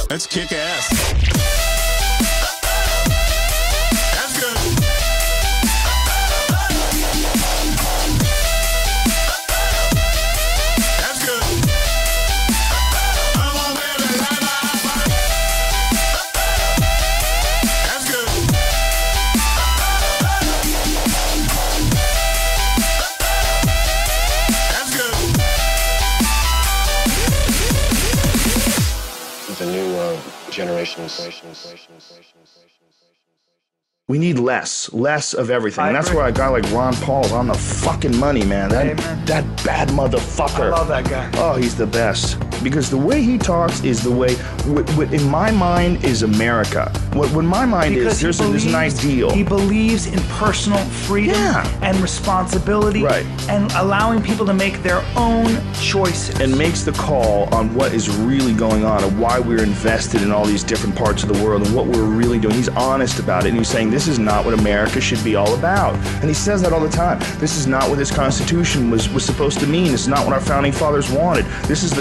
Let's kick ass. That's good. That's good. Come on, baby, la, la, la. That's good. That's good. The new generation. We need less of everything. And that's where a guy like Ron Paul's on the fucking money, man. That bad motherfucker. I love that guy. Oh, he's the best. Because the way he talks is the way, what in my mind is America. What my mind because is, there's an ideal. He believes in personal freedom and responsibility and allowing people to make their own choices. And makes the call on what is really going on and why we're invested in all these different parts of the world and what we're really doing. He's honest about it, and he's saying this is not what America should be all about. And he says that all the time. This is not what this Constitution was supposed to mean. This is not what our founding fathers wanted. This is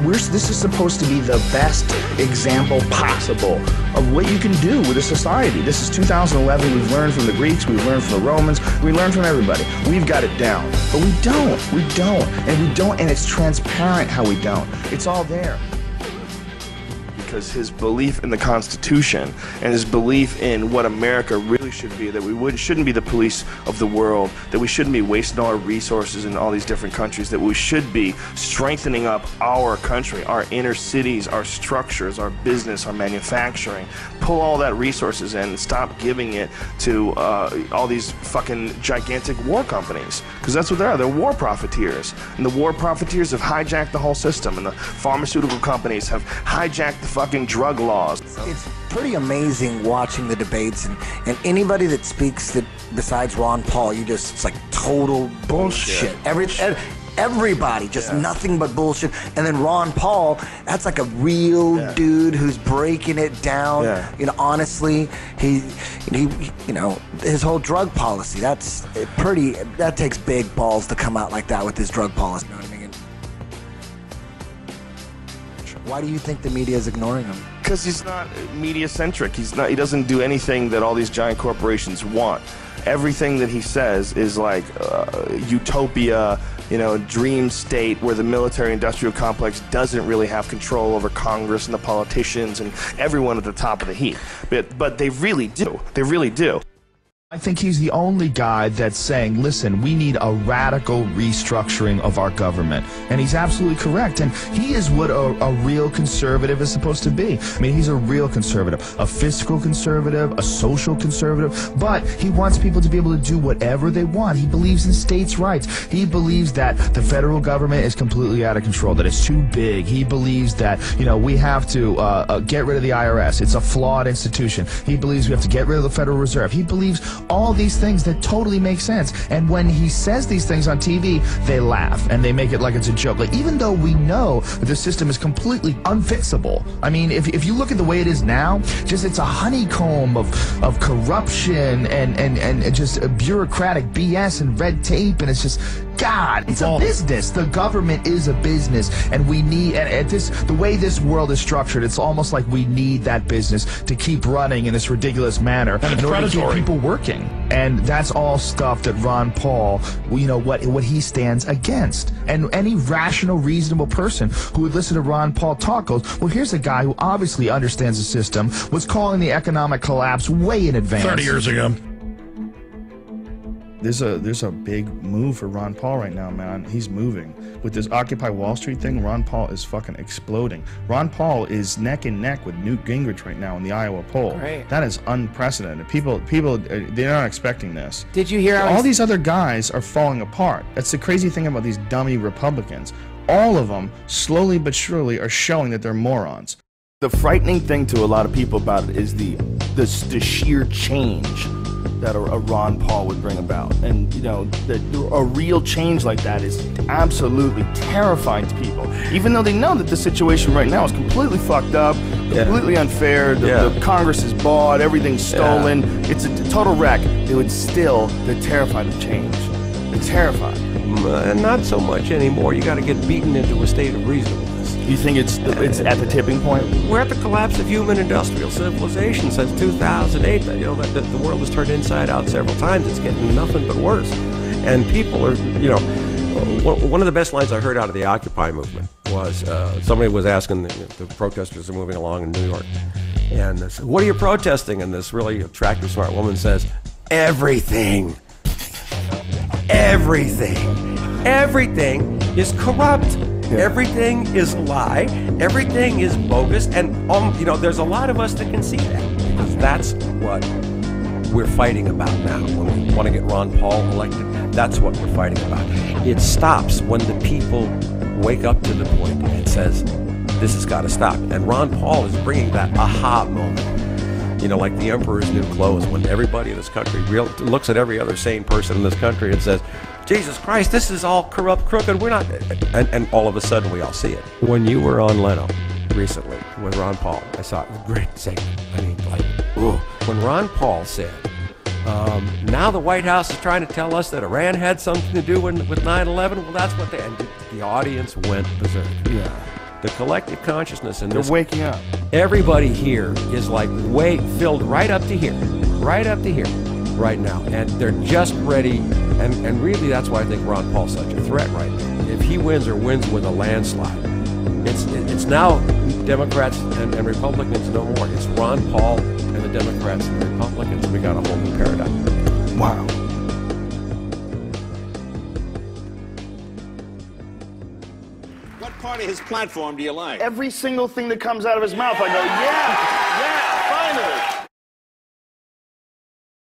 this is supposed to be the best example possible of what you can do with a society. This is 2011. We've learned from the Greeks. We've learned from the Romans. We learned from everybody. We've got it down. But we don't. And it's transparent how we don't. It's all there. Because his belief in the Constitution and his belief in what America really should be, that we shouldn't be the police of the world, that we shouldn't be wasting all our resources in all these different countries, that we should be strengthening up our country, our inner cities, our structures, our business, our manufacturing, pull all that resources in and stop giving it to all these fucking gigantic war companies, because that's what they are. They're war profiteers, and the war profiteers have hijacked the whole system, and the pharmaceutical companies have hijacked the fucking drug laws. It's pretty amazing watching the debates, and anybody that speaks that besides Ron Paul, it's like total bullshit. Everybody, just nothing but bullshit. And then Ron Paul, that's like a real dude who's breaking it down. Honestly, he his whole drug policy, that takes big balls to come out like that with his drug policy. You know what I mean? Why do you think the media is ignoring him? Because he's not media-centric. He doesn't do anything that all these giant corporations want. Everything that he says is like utopia, dream state where the military-industrial complex doesn't really have control over Congress and the politicians and everyone at the top of the heap. But they really do. They really do. I think he's the only guy that's saying, listen, we need a radical restructuring of our government. And he's absolutely correct. And he is what a real conservative is supposed to be. I mean, he's a real conservative, a fiscal conservative, a social conservative, but he wants people to be able to do whatever they want. He believes in states' rights. He believes that the federal government is completely out of control, that it's too big. He believes that, we have to get rid of the IRS. It's a flawed institution. He believes we have to get rid of the Federal Reserve. He believes all these things that totally make sense. And when he says these things on TV, they laugh and they make it like it's a joke. Like, even though we know that the system is completely unfixable. I mean, if you look at the way it is now, it's a honeycomb of corruption and just bureaucratic BS and red tape, and it's just, God, it's a business. The government is a business, and we need, and the way this world is structured, it's almost like we need that business to keep running in this ridiculous manner in order to keep people working. And that's all stuff that Ron Paul, what he stands against. And any rational, reasonable person who would listen to Ron Paul talk goes, well, here's a guy who obviously understands the system, was calling the economic collapse way in advance. 30 years ago. There's a big move for Ron Paul right now, man. He's moving. With this Occupy Wall Street thing, Ron Paul is fucking exploding. Ron Paul is neck and neck with Newt Gingrich right now in the Iowa poll. Right. That is unprecedented. People, they're not expecting this. Did you hear how all these other guys are falling apart? That's the crazy thing about these dummy Republicans. All of them, slowly but surely, are showing that they're morons. The frightening thing to a lot of people about it is the sheer change that a Ron Paul would bring about. And, a real change like that is absolutely terrifying to people. Even though they know that the situation right now is completely fucked up, completely unfair, the Congress is bought, everything's stolen, it's a total wreck. They're terrified of change. They're terrified. Not so much anymore. You got to get beaten into a state of reasonableness. You think it's at the tipping point? We're at the collapse of human industrial civilization since 2008. You know, the world has turned inside out several times. It's getting nothing but worse. And people are, you know, one of the best lines I heard out of the Occupy movement was somebody was asking, the protesters are moving along in New York, and they said, what are you protesting? And this really attractive, smart woman says, everything. Everything. Everything is corrupt. Yeah. Everything is a lie. Everything is bogus. And, you know, there's a lot of us that can see that, because that's what we're fighting about now. When we want to get Ron Paul elected, that's what we're fighting about. It stops when the people wake up to the point and says, this has got to stop. And Ron Paul is bringing that aha moment. You know, like the emperor's new clothes, when everybody in this country looks at every other sane person in this country and says, Jesus Christ, this is all corrupt, crooked, we're not... And all of a sudden we all see it. When you were on Leno recently with Ron Paul, I saw it was a great segment. I mean, like, ooh. When Ron Paul said, now the White House is trying to tell us that Iran had something to do with 9/11, well, that's what they... And the audience went berserk. Yeah. The collective consciousness in this... They're waking up. Everybody here is like filled right up to here, right now. And they're just ready, and really that's why I think Ron Paul's such a threat right now. If he wins or wins with a landslide, it's now Democrats and Republicans no more. It's Ron Paul and the Democrats and the Republicans. We got a whole new paradigm. Wow. What part of his platform do you like? Every single thing that comes out of his mouth, I go, yeah, yeah.